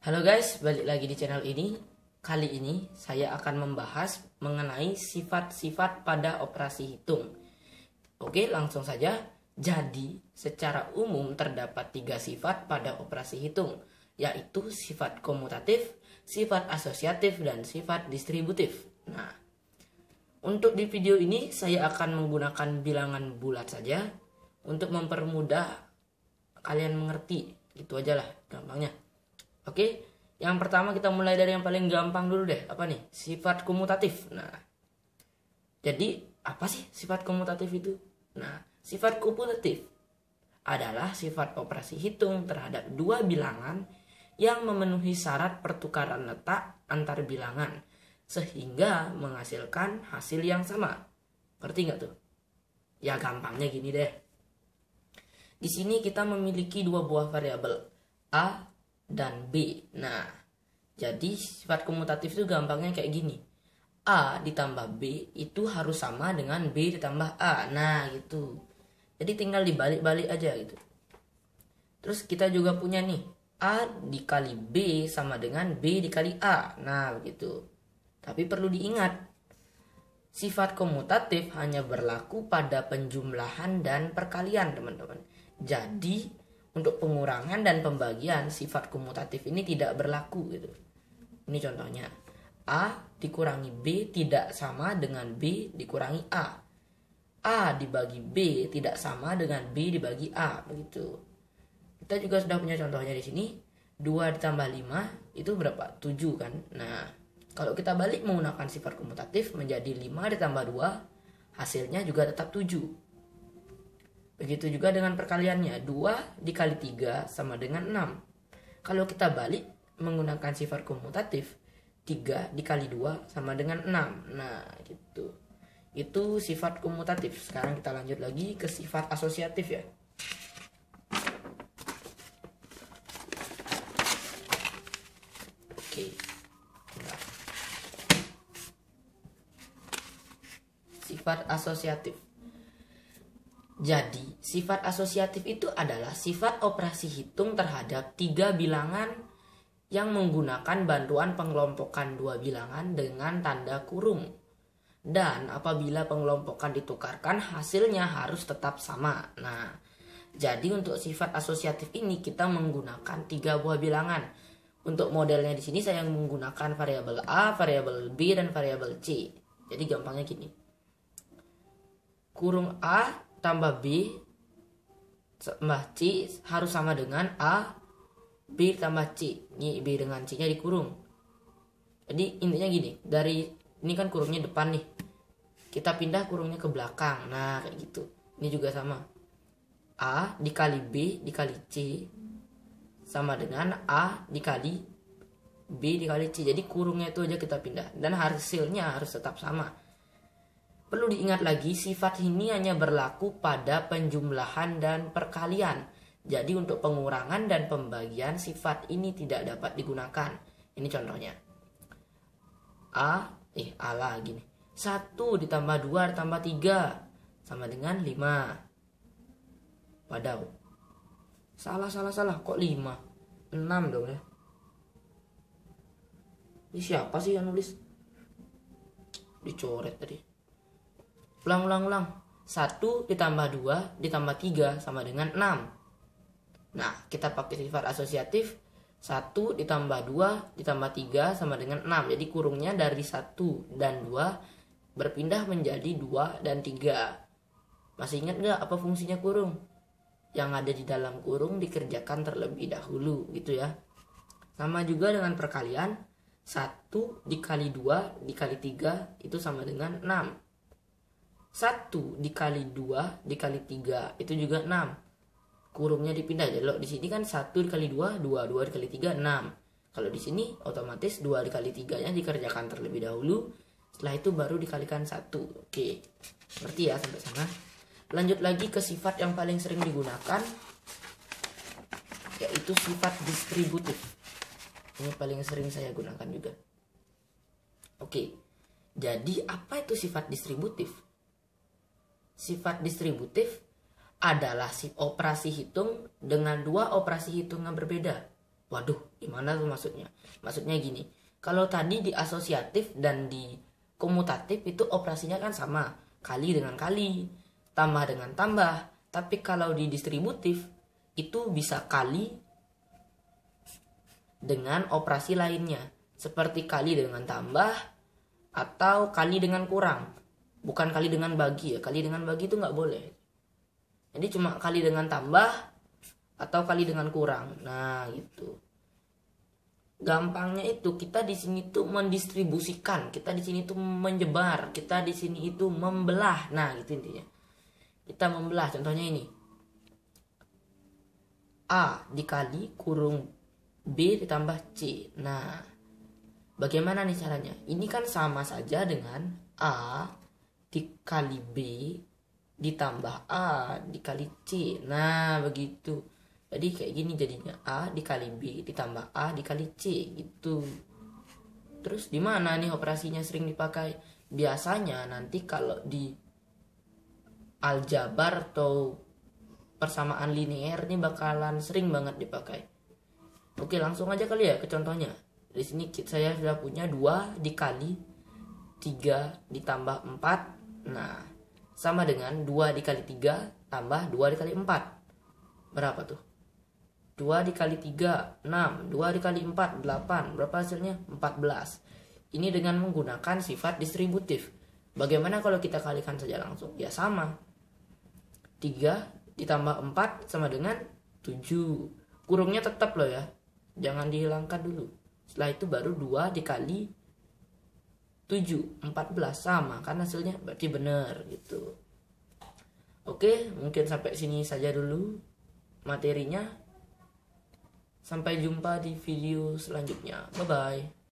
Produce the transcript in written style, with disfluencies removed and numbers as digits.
Halo guys, balik lagi di channel ini. Kali ini saya akan membahas mengenai sifat-sifat pada operasi hitung. Oke, langsung saja. Jadi, secara umum terdapat 3 sifat pada operasi hitung, yaitu sifat komutatif, sifat asosiatif, dan sifat distributif. Nah, untuk di video ini saya akan menggunakan bilangan bulat saja untuk mempermudah kalian mengerti. Gitu aja lah gampangnya. Oke, yang pertama kita mulai dari yang paling gampang dulu deh. Apa nih? Sifat komutatif. Nah, jadi apa sih sifat komutatif itu? Nah, sifat komutatif adalah sifat operasi hitung terhadap dua bilangan yang memenuhi syarat pertukaran letak antar bilangan sehingga menghasilkan hasil yang sama. Ngerti nggak tuh? Ya gampangnya gini deh. Di sini kita memiliki dua buah variabel A dan B. Nah, jadi sifat komutatif itu gampangnya kayak gini. A ditambah B itu harus sama dengan B ditambah A. Nah, gitu. Jadi tinggal dibalik-balik aja gitu. Terus kita juga punya nih, A dikali B sama dengan B dikali A. Nah, begitu. Tapi perlu diingat, sifat komutatif hanya berlaku pada penjumlahan dan perkalian, teman-teman. Jadi, untuk pengurangan dan pembagian sifat komutatif ini tidak berlaku gitu. Ini contohnya. A dikurangi B tidak sama dengan B dikurangi A. A dibagi B tidak sama dengan B dibagi A, begitu. Kita juga sudah punya contohnya di sini. 2 ditambah 5 itu berapa? 7 kan? Nah, kalau kita balik menggunakan sifat komutatif menjadi 5 ditambah 2, hasilnya juga tetap 7. Begitu juga dengan perkaliannya, 2 dikali 3 sama dengan 6. Kalau kita balik menggunakan sifat komutatif, 3 dikali 2 sama dengan 6. Nah, gitu. Itu sifat komutatif. Sekarang kita lanjut lagi ke sifat asosiatif ya. Oke. Nah. Sifat asosiatif. Jadi, sifat asosiatif itu adalah sifat operasi hitung terhadap 3 bilangan yang menggunakan bantuan pengelompokan 2 bilangan dengan tanda kurung. Dan apabila pengelompokan ditukarkan, hasilnya harus tetap sama. Nah, jadi untuk sifat asosiatif ini kita menggunakan 3 buah bilangan. Untuk modelnya di sini saya menggunakan variabel A, variabel B, dan variabel C. Jadi gampangnya gini. Kurung A tambah B tambah C harus sama dengan A B tambah C. Ini B dengan C nya dikurung. Jadi intinya gini, dari ini kan kurungnya depan nih, kita pindah kurungnya ke belakang. Nah kayak gitu. Ini juga sama, A dikali B dikali C sama dengan A dikali B dikali C. Jadi kurungnya itu aja kita pindah dan hasilnya harus tetap sama. Perlu diingat lagi, sifat ini hanya berlaku pada penjumlahan dan perkalian. Jadi untuk pengurangan dan pembagian sifat ini tidak dapat digunakan. Ini contohnya. A lagi nih. 1 ditambah 2 ditambah 3 sama dengan 5. Padahal salah. Kok 5? 6 dong ya. Ini siapa sih yang nulis? Dicoret tadi. Ulang. 1 ditambah 2 ditambah 3 sama dengan 6. Nah, kita pakai sifat asosiatif. 1 ditambah 2 ditambah 3 sama dengan 6. Jadi kurungnya dari 1 dan 2 berpindah menjadi 2 dan 3. Masih ingat gak apa fungsinya kurung? Yang ada di dalam kurung dikerjakan terlebih dahulu gitu ya. Sama juga dengan perkalian. 1 dikali 2 dikali 3 itu sama dengan 6. 1 dikali 2 dikali 3 itu juga 6. Kurungnya dipindah. Jadi di sini kan 1 dikali 2 dikali 3 6. Kalau di sini otomatis 2 dikali 3-nya dikerjakan terlebih dahulu. Setelah itu baru dikalikan 1. Oke. Ngerti ya sampai sana? Lanjut lagi ke sifat yang paling sering digunakan, yaitu sifat distributif. Ini paling sering saya gunakan juga. Oke. Jadi apa itu sifat distributif? Sifat distributif adalah operasi hitung dengan 2 operasi hitung yang berbeda. Waduh, gimana tuh maksudnya? Maksudnya gini, kalau tadi di asosiatif dan di komutatif itu operasinya kan sama, kali dengan kali, tambah dengan tambah. Tapi kalau di distributif itu bisa kali dengan operasi lainnya, seperti kali dengan tambah atau kali dengan kurang. Bukan kali dengan bagi ya, kali dengan bagi itu nggak boleh. Jadi cuma kali dengan tambah atau kali dengan kurang. Nah, gitu. Gampangnya itu kita di sini tuh mendistribusikan, kita di sini tuh menyebar, kita di sini itu membelah. Nah, gitu intinya. Kita membelah. Contohnya ini. A dikali kurung B ditambah C. Nah, bagaimana nih caranya? Ini kan sama saja dengan A dikali B ditambah A dikali C. Nah, begitu. Jadi kayak gini jadinya, A dikali B ditambah A dikali C gitu. Terus di mana nih operasinya sering dipakai? Biasanya nanti kalau di aljabar atau persamaan linear nih bakalan sering banget dipakai. Oke, langsung aja kali ya ke contohnya. Di sini saya sudah punya 2 dikali 3 ditambah 4. Nah, sama dengan 2 dikali 3 tambah 2 dikali 4. Berapa tuh? 2 dikali 3, 6. 2 dikali 4, 8. Berapa hasilnya? 14. Ini dengan menggunakan sifat distributif. Bagaimana kalau kita kalikan saja langsung? Ya sama. 3 ditambah 4 sama dengan 7. Kurungnya tetap loh ya. Jangan dihilangkan dulu. Setelah itu baru 2 dikali 7, 14 sama. Kan hasilnya berarti benar gitu. Oke, mungkin sampai sini saja dulu materinya. Sampai jumpa di video selanjutnya. Bye-bye.